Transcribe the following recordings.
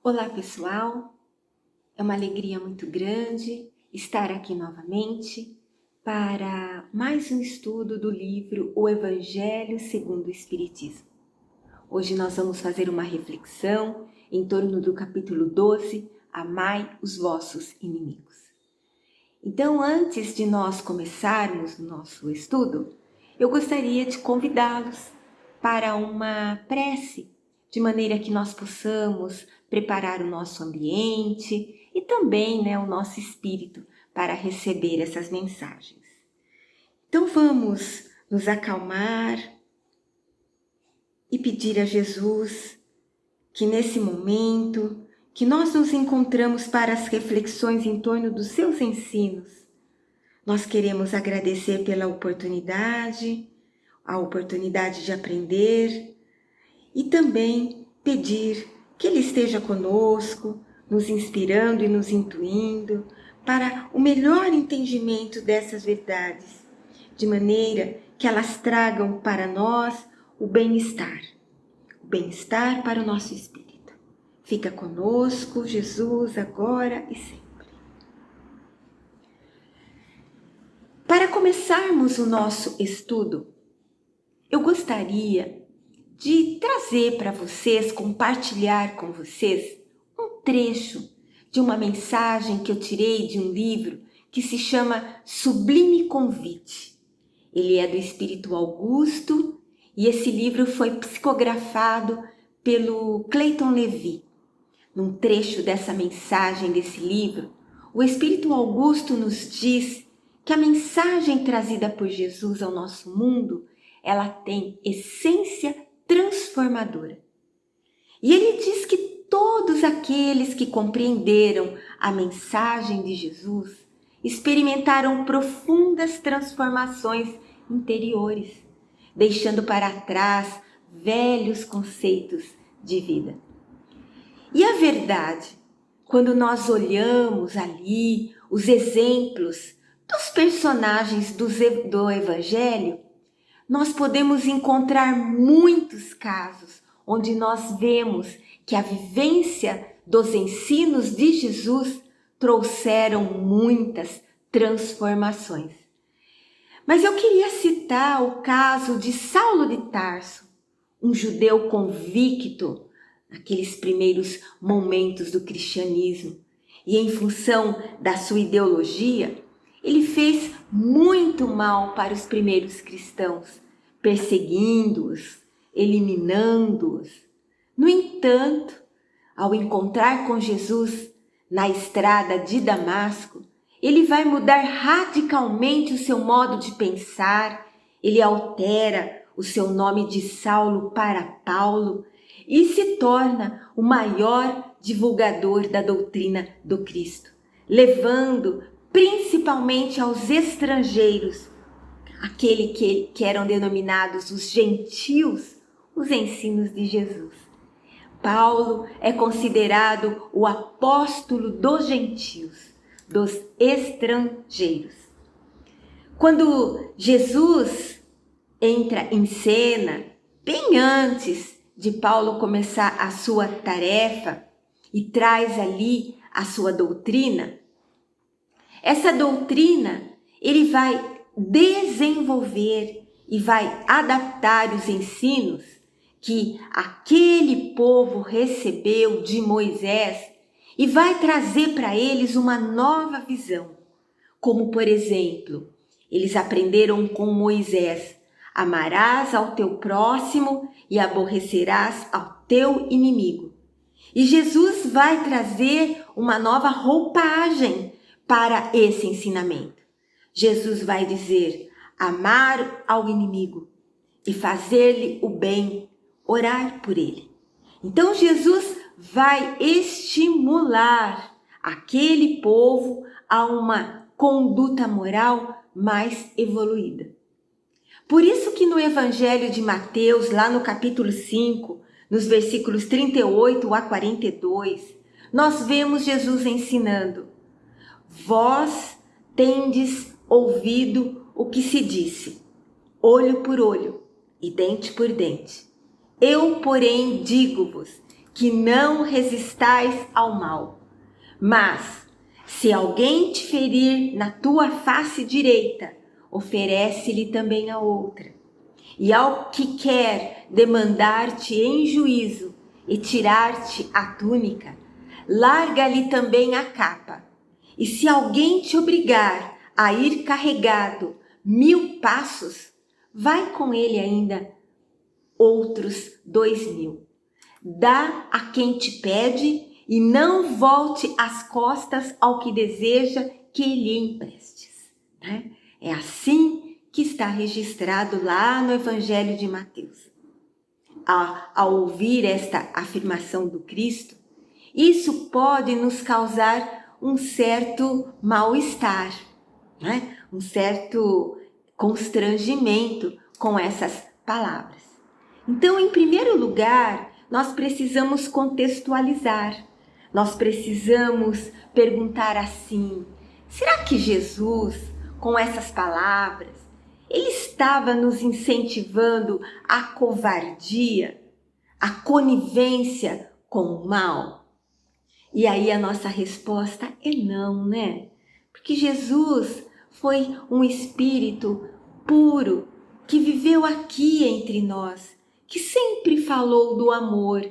Olá pessoal, é uma alegria muito grande estar aqui novamente para mais um estudo do livro O Evangelho segundo o Espiritismo. Hoje nós vamos fazer uma reflexão em torno do capítulo 12, Amai os vossos inimigos. Então, antes de nós começarmos o nosso estudo, eu gostaria de convidá-los para uma prece, de maneira que nós possamos preparar o nosso ambiente e também o nosso espírito para receber essas mensagens. Então vamos nos acalmar e pedir a Jesus que nesse momento que nós nos encontramos para as reflexões em torno dos seus ensinos, nós queremos agradecer pela oportunidade, a oportunidade de aprender e também pedir que Ele esteja conosco, nos inspirando e nos intuindo para o melhor entendimento dessas verdades, de maneira que elas tragam para nós o bem-estar para o nosso espírito. Fica conosco, Jesus, agora e sempre. Para começarmos o nosso estudo, eu gostaria de trazer para vocês, compartilhar com vocês um trecho de uma mensagem que eu tirei de um livro que se chama Sublime Convite. Ele é do Espírito Augusto e esse livro foi psicografado pelo Clayton Levy. Num trecho dessa mensagem desse livro, o Espírito Augusto nos diz que a mensagem trazida por Jesus ao nosso mundo, ela tem essência transformadora. E ele diz que todos aqueles que compreenderam a mensagem de Jesus experimentaram profundas transformações interiores, deixando para trás velhos conceitos de vida. E a verdade, quando nós olhamos ali os exemplos dos personagens do Evangelho, nós podemos encontrar muitos casos onde nós vemos que a vivência dos ensinos de Jesus trouxeram muitas transformações. Mas eu queria citar o caso de Saulo de Tarso, um judeu convicto naqueles primeiros momentos do cristianismo. E em função da sua ideologia, ele fez muito mal para os primeiros cristãos, perseguindo-os, eliminando-os. No entanto, ao encontrar com Jesus na estrada de Damasco, ele vai mudar radicalmente o seu modo de pensar, ele altera o seu nome de Saulo para Paulo e se torna o maior divulgador da doutrina do Cristo, levando principalmente aos estrangeiros, aquele que eram denominados os gentios, os ensinos de Jesus. Paulo é considerado o apóstolo dos gentios, dos estrangeiros. Quando Jesus entra em cena, bem antes de Paulo começar a sua tarefa e traz ali a sua doutrina, essa doutrina ele vai desenvolver e vai adaptar os ensinos que aquele povo recebeu de Moisés e vai trazer para eles uma nova visão. Como, por exemplo, eles aprenderam com Moisés: amarás ao teu próximo e aborrecerás ao teu inimigo. E Jesus vai trazer uma nova roupagem para esse ensinamento. Jesus vai dizer: amar ao inimigo e fazer-lhe o bem, orar por ele. Então Jesus vai estimular aquele povo a uma conduta moral mais evoluída. Por isso que no Evangelho de Mateus, lá no capítulo 5, nos versículos 38 a 42, nós vemos Jesus ensinando: vós tendes ouvido o que se disse, olho por olho e dente por dente. Eu, porém, digo-vos que não resistais ao mal. Mas, se alguém te ferir na tua face direita, oferece-lhe também a outra. E ao que quer demandar-te em juízo e tirar-te a túnica, larga-lhe também a capa. E se alguém te obrigar a ir carregado 1000 passos, vai com ele ainda outros 2000. Dá a quem te pede e não volte as costas ao que deseja que lhe emprestes. Né? É assim que está registrado lá no Evangelho de Mateus. Ao ouvir esta afirmação do Cristo, isso pode nos causar um certo mal-estar, né? Um certo constrangimento com essas palavras. Então, em primeiro lugar, nós precisamos contextualizar. Nós precisamos perguntar assim: será que Jesus, com essas palavras, ele estava nos incentivando a covardia, a conivência com o mal? E aí a nossa resposta é não, né? Porque Jesus foi um espírito puro que viveu aqui entre nós, que sempre falou do amor.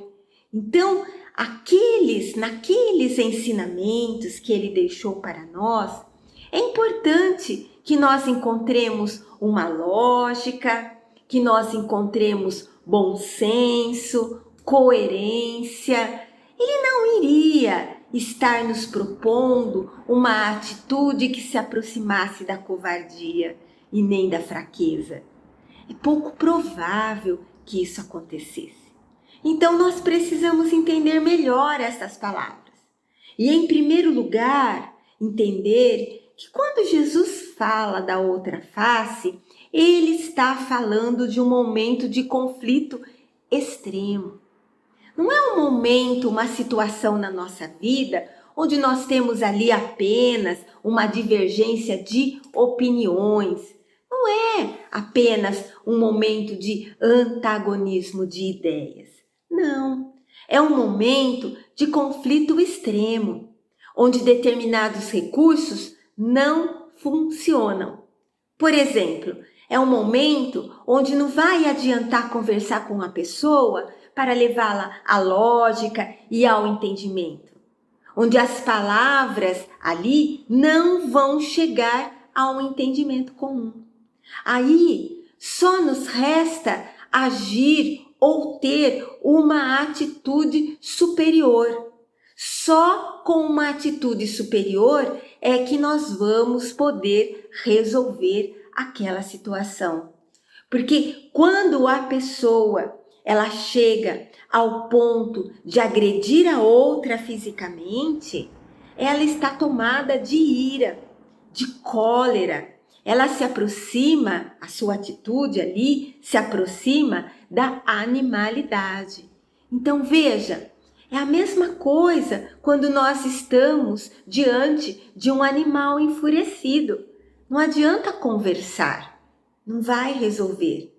Então, naqueles ensinamentos que ele deixou para nós, é importante que nós encontremos uma lógica, que nós encontremos bom senso, coerência. Ele não iria estar nos propondo uma atitude que se aproximasse da covardia e nem da fraqueza. É pouco provável que isso acontecesse. Então nós precisamos entender melhor essas palavras. E em primeiro lugar, entender que quando Jesus fala da outra face, ele está falando de um momento de conflito extremo. Não é um momento, uma situação na nossa vida onde nós temos ali apenas uma divergência de opiniões. Não é apenas um momento de antagonismo de ideias. Não. É um momento de conflito extremo, onde determinados recursos não funcionam. Por exemplo, é um momento onde não vai adiantar conversar com uma pessoa para levá-la à lógica e ao entendimento, onde as palavras ali não vão chegar a um entendimento comum. Aí só nos resta agir ou ter uma atitude superior. Só com uma atitude superior é que nós vamos poder resolver aquela situação. Porque quando a pessoa ela chega ao ponto de agredir a outra fisicamente, ela está tomada de ira, de cólera. Ela se aproxima, a sua atitude ali se aproxima da animalidade. Então veja, é a mesma coisa quando nós estamos diante de um animal enfurecido. Não adianta conversar, não vai resolver.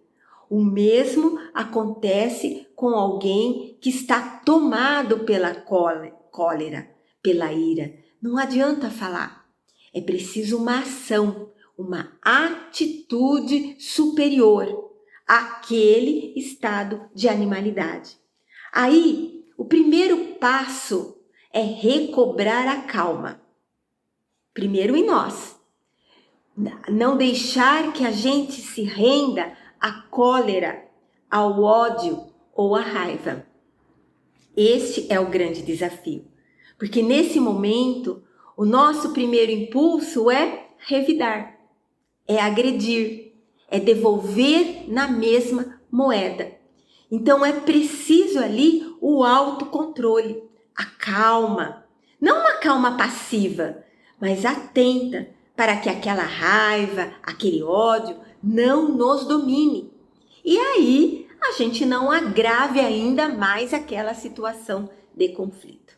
O mesmo acontece com alguém que está tomado pela cólera, pela ira. Não adianta falar. É preciso uma ação, uma atitude superior àquele estado de animalidade. Aí, o primeiro passo é recobrar a calma. Primeiro em nós. Não deixar que a gente se renda à cólera, ao ódio ou à raiva. Este é o grande desafio. Porque nesse momento, o nosso primeiro impulso é revidar, é agredir, é devolver na mesma moeda. Então é preciso ali o autocontrole, a calma. Não uma calma passiva, mas atenta para que aquela raiva, aquele ódio não nos domine. E aí a gente não agrave ainda mais aquela situação de conflito.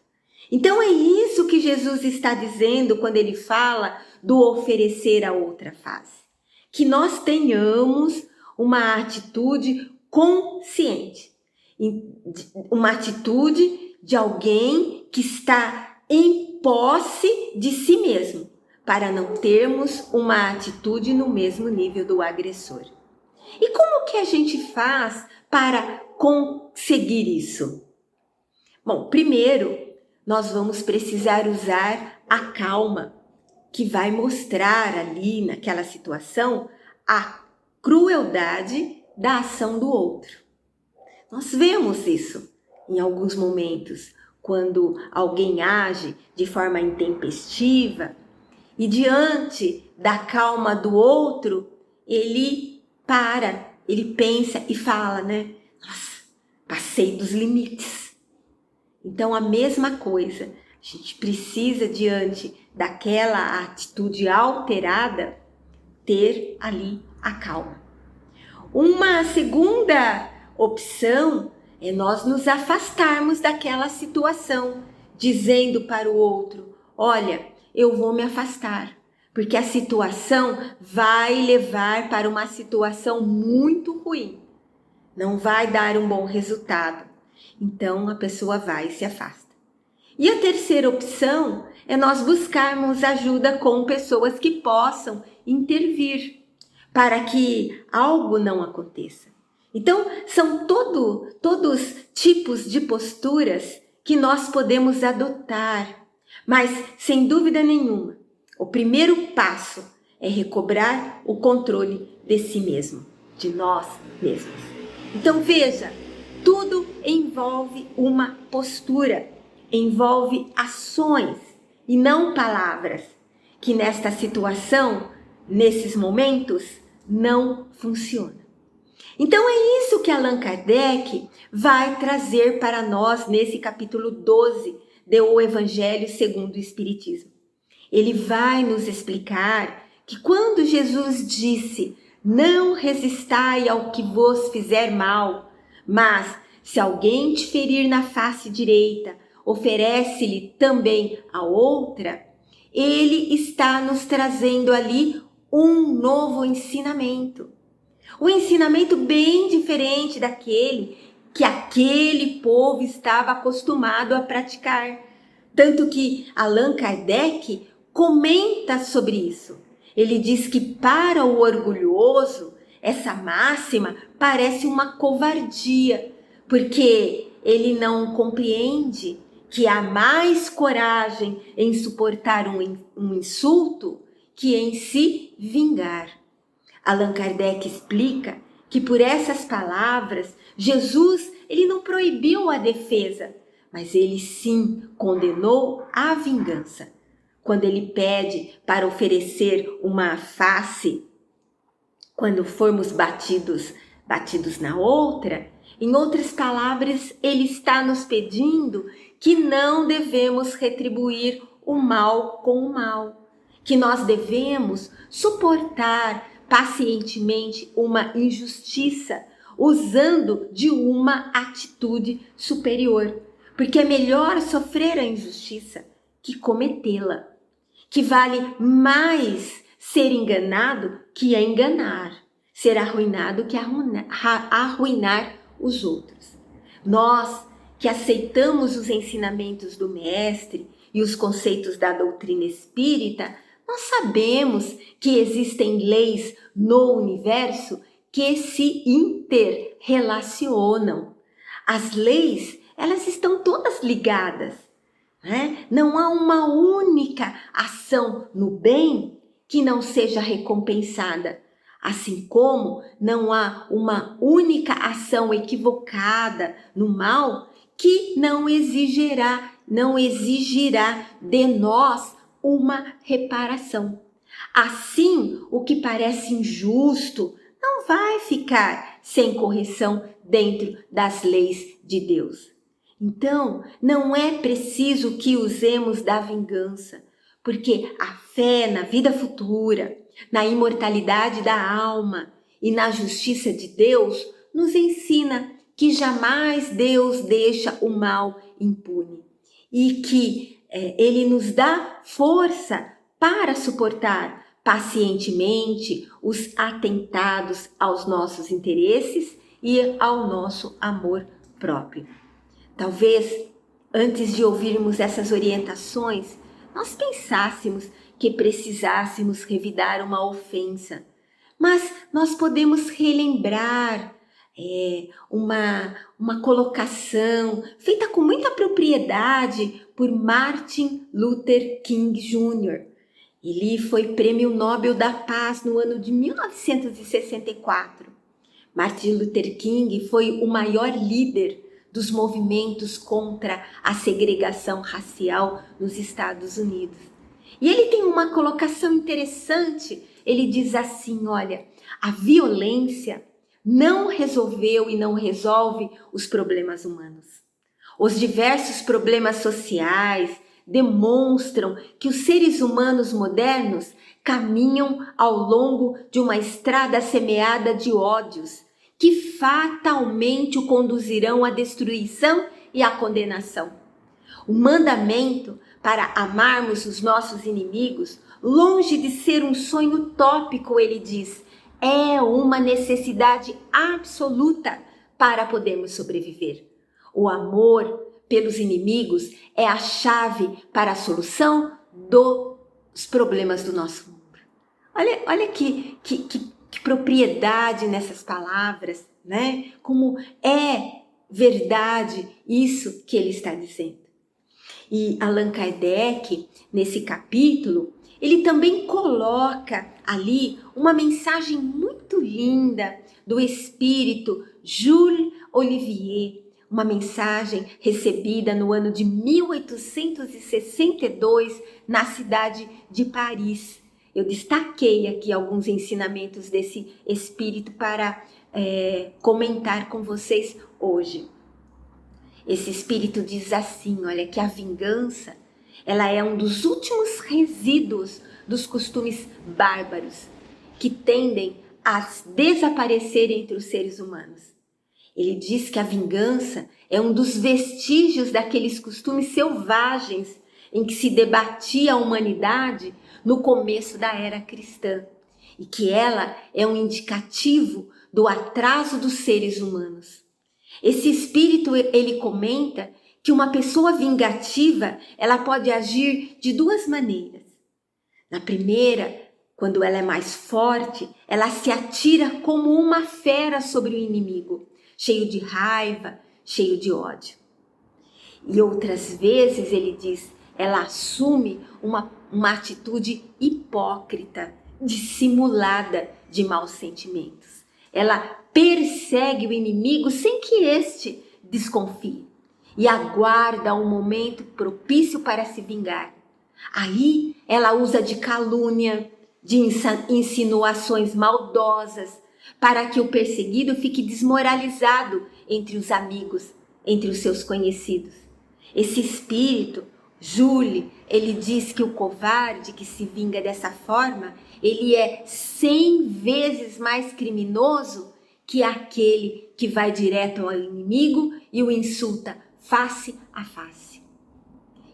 Então é isso que Jesus está dizendo quando ele fala do oferecer a outra face. Que nós tenhamos uma atitude consciente uma atitude de alguém que está em posse de si mesmo, para não termos uma atitude no mesmo nível do agressor. E como que a gente faz para conseguir isso? Bom, primeiro, nós vamos precisar usar a calma, que vai mostrar ali naquela situação a crueldade da ação do outro. Nós vemos isso em alguns momentos, quando alguém age de forma intempestiva e diante da calma do outro, ele para, ele pensa e fala, né? Nossa, passei dos limites. Então, a mesma coisa, a gente precisa, diante daquela atitude alterada, ter ali a calma. Uma segunda opção é nós nos afastarmos daquela situação, dizendo para o outro: olha, eu vou me afastar, porque a situação vai levar para uma situação muito ruim, não vai dar um bom resultado. Então a pessoa vai e se afasta. E a terceira opção é nós buscarmos ajuda com pessoas que possam intervir para que algo não aconteça. Então, são todos tipos de posturas que nós podemos adotar, mas, sem dúvida nenhuma, o primeiro passo é recobrar o controle de si mesmo, de nós mesmos. Então, veja, tudo envolve uma postura, envolve ações e não palavras, que nesta situação, nesses momentos, não funciona. Então é isso que Allan Kardec vai trazer para nós nesse capítulo 12 do Evangelho segundo o Espiritismo. Ele vai nos explicar que quando Jesus disse: não resistai ao que vos fizer mal, mas se alguém te ferir na face direita, oferece-lhe também a outra, ele está nos trazendo ali um novo ensinamento. Um ensinamento bem diferente daquele que aquele povo estava acostumado a praticar. Tanto que Allan Kardec comenta sobre isso. Ele diz que para o orgulhoso, essa máxima parece uma covardia, porque ele não compreende que há mais coragem em suportar um insulto que em se vingar. Allan Kardec explica que por essas palavras, Jesus ele não proibiu a defesa, mas ele sim condenou a vingança. Quando ele pede para oferecer uma face, quando formos batidos na outra, em outras palavras, ele está nos pedindo que não devemos retribuir o mal com o mal, que nós devemos suportar pacientemente uma injustiça, usando de uma atitude superior, porque é melhor sofrer a injustiça que cometê-la, que vale mais ser enganado que enganar, ser arruinado que arruinar os outros. Nós que aceitamos os ensinamentos do Mestre e os conceitos da doutrina espírita, nós sabemos que existem leis no universo que se interrelacionam. As leis, elas estão todas ligadas, né? Não há uma única ação no bem que não seja recompensada, assim como não há uma única ação equivocada no mal que não exigirá de nós uma reparação. Assim, o que parece injusto não vai ficar sem correção dentro das leis de Deus. Então, não é preciso que usemos da vingança, porque a fé na vida futura, na imortalidade da alma e na justiça de Deus nos ensina que jamais Deus deixa o mal impune e que Ele nos dá força para suportar pacientemente os atentados aos nossos interesses e ao nosso amor próprio. Talvez, antes de ouvirmos essas orientações, nós pensássemos que precisássemos revidar uma ofensa, mas nós podemos relembrar uma colocação feita com muita propriedade por Martin Luther King Jr. Ele foi Prêmio Nobel da Paz no ano de 1964. Martin Luther King foi o maior líder dos movimentos contra a segregação racial nos Estados Unidos. E ele tem uma colocação interessante. Ele diz assim, olha, a violência não resolveu e não resolve os problemas humanos. Os diversos problemas sociais demonstram que os seres humanos modernos caminham ao longo de uma estrada semeada de ódios que fatalmente o conduzirão à destruição e à condenação. O mandamento para amarmos os nossos inimigos, longe de ser um sonho utópico, ele diz, é uma necessidade absoluta para podermos sobreviver. O amor pelos inimigos é a chave para a solução dos problemas do nosso mundo. Olha que propriedade nessas palavras, né? Como é verdade isso que ele está dizendo. E Allan Kardec, nesse capítulo, ele também coloca ali uma mensagem muito linda do espírito Jules Olivier, uma mensagem recebida no ano de 1862 na cidade de Paris. Eu destaquei aqui alguns ensinamentos desse espírito para comentar com vocês hoje. Esse espírito diz assim, olha, que a vingança, ela é um dos últimos resíduos dos costumes bárbaros que tendem a desaparecer entre os seres humanos. Ele diz que a vingança é um dos vestígios daqueles costumes selvagens em que se debatia a humanidade no começo da era cristã e que ela é um indicativo do atraso dos seres humanos. Esse espírito, ele comenta que uma pessoa vingativa, ela pode agir de duas maneiras. Na primeira, quando ela é mais forte, ela se atira como uma fera sobre o inimigo, cheio de raiva, cheio de ódio. E outras vezes, ele diz, ela assume uma atitude hipócrita, dissimulada de maus sentimentos. Ela persegue o inimigo sem que este desconfie e aguarda um momento propício para se vingar. Aí ela usa de calúnia, de insinuações maldosas, para que o perseguido fique desmoralizado entre os amigos, entre os seus conhecidos. Esse espírito, Jules, ele diz que o covarde que se vinga dessa forma, ele é 100 vezes mais criminoso que aquele que vai direto ao inimigo e o insulta face a face.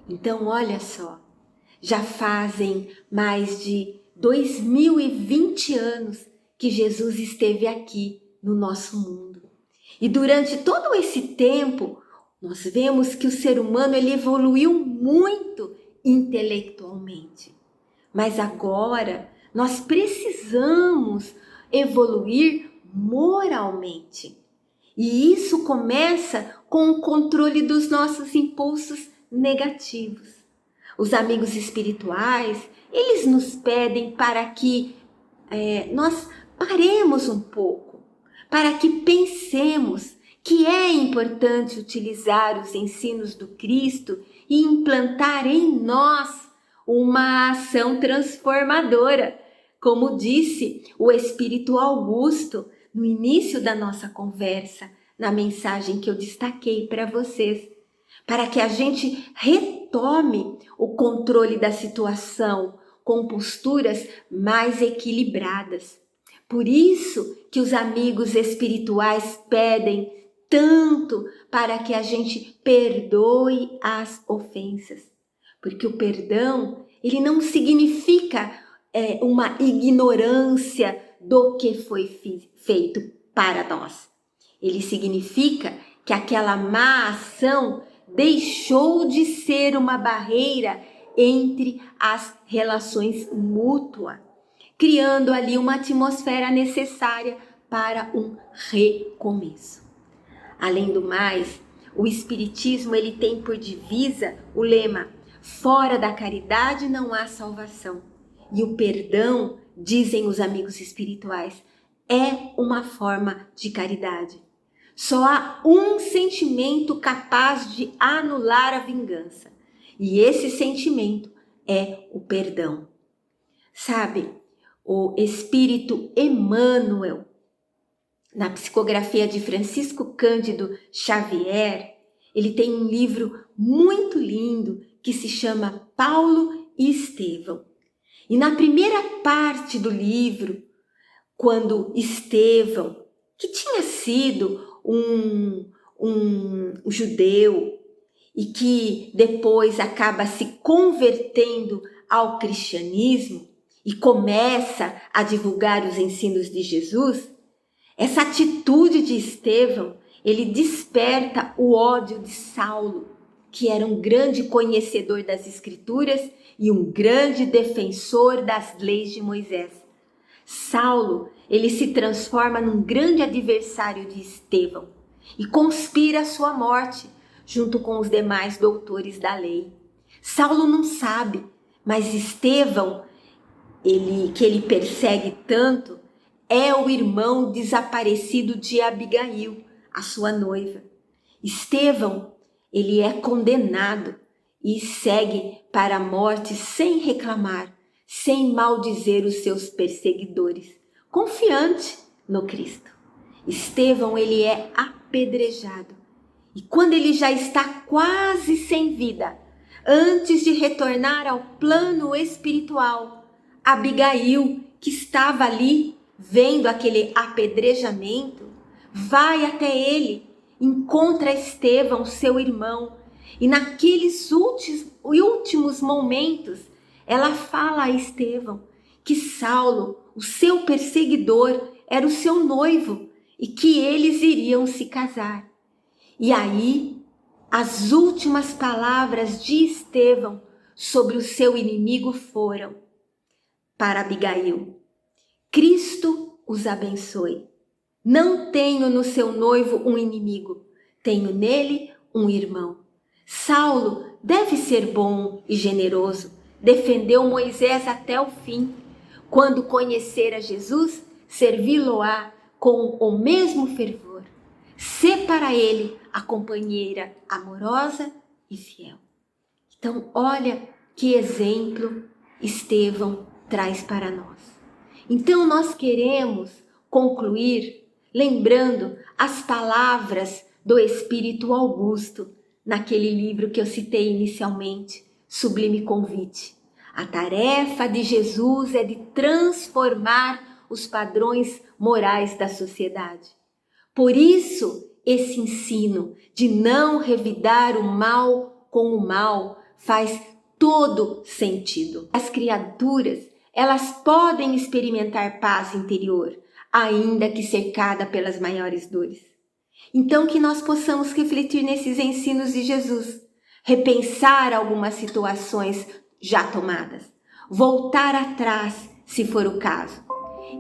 Então, olha só, já fazem mais de 2020 anos que Jesus esteve aqui no nosso mundo. E durante todo esse tempo, nós vemos que o ser humano ele evoluiu muito intelectualmente. Mas agora nós precisamos evoluir moralmente. E isso começa com o controle dos nossos impulsos negativos. Os amigos espirituais, eles nos pedem para que nós paremos um pouco, para que pensemos que é importante utilizar os ensinos do Cristo e implantar em nós uma ação transformadora, como disse o Espírito Augusto no início da nossa conversa, na mensagem que eu destaquei para vocês, para que a gente retome o controle da situação com posturas mais equilibradas. Por isso que os amigos espirituais pedem tanto para que a gente perdoe as ofensas. Porque o perdão, ele não significa uma ignorância do que foi feito para nós. Ele significa que aquela má ação deixou de ser uma barreira entre as relações mútuas, criando ali uma atmosfera necessária para um recomeço. Além do mais, o Espiritismo ele tem por divisa o lema: fora da caridade não há salvação. E o perdão, dizem os amigos espirituais, é uma forma de caridade. Só há um sentimento capaz de anular a vingança. E esse sentimento é o perdão. Sabe, o Espírito Emmanuel, na psicografia de Francisco Cândido Xavier, ele tem um livro muito lindo que se chama Paulo e Estevão. E na primeira parte do livro, quando Estevão, que tinha sido um judeu e que depois acaba se convertendo ao cristianismo e começa a divulgar os ensinos de Jesus, essa atitude de Estevão, ele desperta o ódio de Saulo, que era um grande conhecedor das Escrituras e um grande defensor das leis de Moisés. Saulo, ele se transforma num grande adversário de Estevão e conspira a sua morte, junto com os demais doutores da lei. Saulo não sabe, mas Estevão, que ele persegue tanto, é o irmão desaparecido de Abigail, a sua noiva. Estevão, ele é condenado e segue para a morte sem reclamar, sem maldizer os seus perseguidores, confiante no Cristo. Estevão, ele é apedrejado. E quando ele já está quase sem vida, antes de retornar ao plano espiritual, Abigail, que estava ali, vendo aquele apedrejamento, vai até ele, encontra Estevão, seu irmão, e naqueles últimos momentos, ela fala a Estevão que Saulo, o seu perseguidor, era o seu noivo e que eles iriam se casar. E aí, as últimas palavras de Estevão sobre o seu inimigo foram para Abigail: Cristo os abençoe. Não tenho no seu noivo um inimigo, tenho nele um irmão. Saulo deve ser bom e generoso, defendeu Moisés até o fim. Quando conhecer a Jesus, servi-lo-á com o mesmo fervor. Sê para ele a companheira amorosa e fiel. Então, olha que exemplo Estevão traz para nós. Então, nós queremos concluir lembrando as palavras do Espírito Augusto, naquele livro que eu citei inicialmente, Sublime Convite. A tarefa de Jesus é de transformar os padrões morais da sociedade. Por isso, esse ensino de não revidar o mal com o mal faz todo sentido. As criaturas, elas podem experimentar paz interior, ainda que cercada pelas maiores dores. Então, que nós possamos refletir nesses ensinos de Jesus, repensar algumas situações já tomadas, voltar atrás, se for o caso,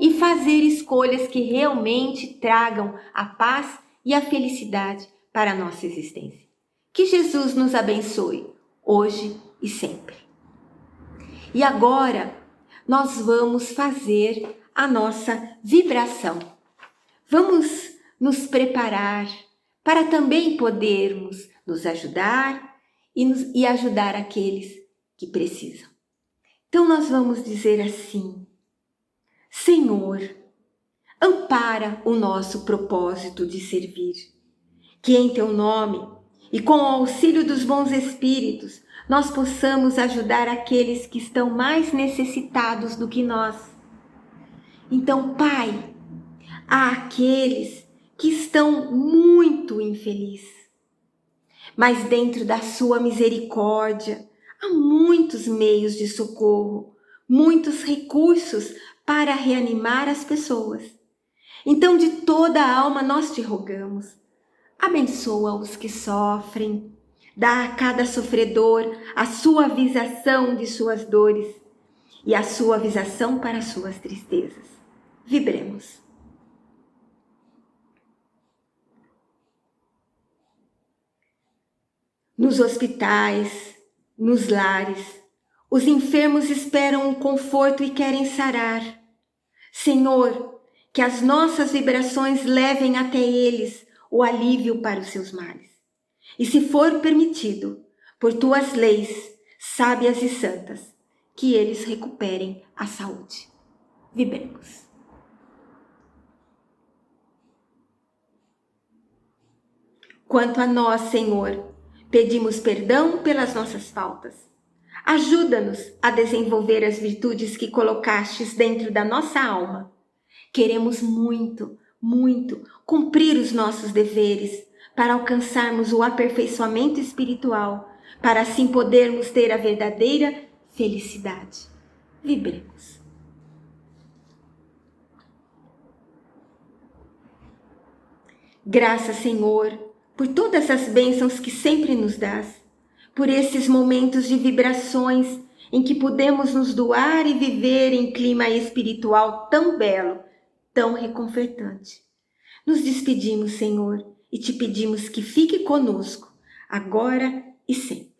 e fazer escolhas que realmente tragam a paz e a felicidade para a nossa existência. Que Jesus nos abençoe, hoje e sempre. E agora, nós vamos fazer a nossa vibração. Vamos nos preparar para também podermos nos ajudar e ajudar aqueles que precisam. Então nós vamos dizer assim: Senhor, ampara o nosso propósito de servir, que em teu nome e com o auxílio dos bons espíritos nós possamos ajudar aqueles que estão mais necessitados do que nós. Então, Pai, há aqueles que estão muito infelizes, mas dentro da sua misericórdia há muitos meios de socorro, muitos recursos para reanimar as pessoas. Então, de toda a alma nós te rogamos, Abençoa os que sofrem. Dá a cada sofredor a suavização de suas dores e a suavização para suas tristezas. Vibremos. Nos hospitais, nos lares, os enfermos esperam o conforto e querem sarar. Senhor, que as nossas vibrações levem até eles o alívio para os seus males. E se for permitido, por tuas leis, sábias e santas, que eles recuperem a saúde. Vibremos. Quanto a nós, Senhor, pedimos perdão pelas nossas faltas. Ajuda-nos a desenvolver as virtudes que colocastes dentro da nossa alma. Queremos muito, muito cumprir os nossos deveres para alcançarmos o aperfeiçoamento espiritual, para assim podermos ter a verdadeira felicidade. Vibremos. Graças, Senhor, por todas as bênçãos que sempre nos dás, por esses momentos de vibrações em que podemos nos doar e viver em clima espiritual tão belo, tão reconfortante. Nos despedimos, Senhor, e te pedimos que fique conosco, agora e sempre.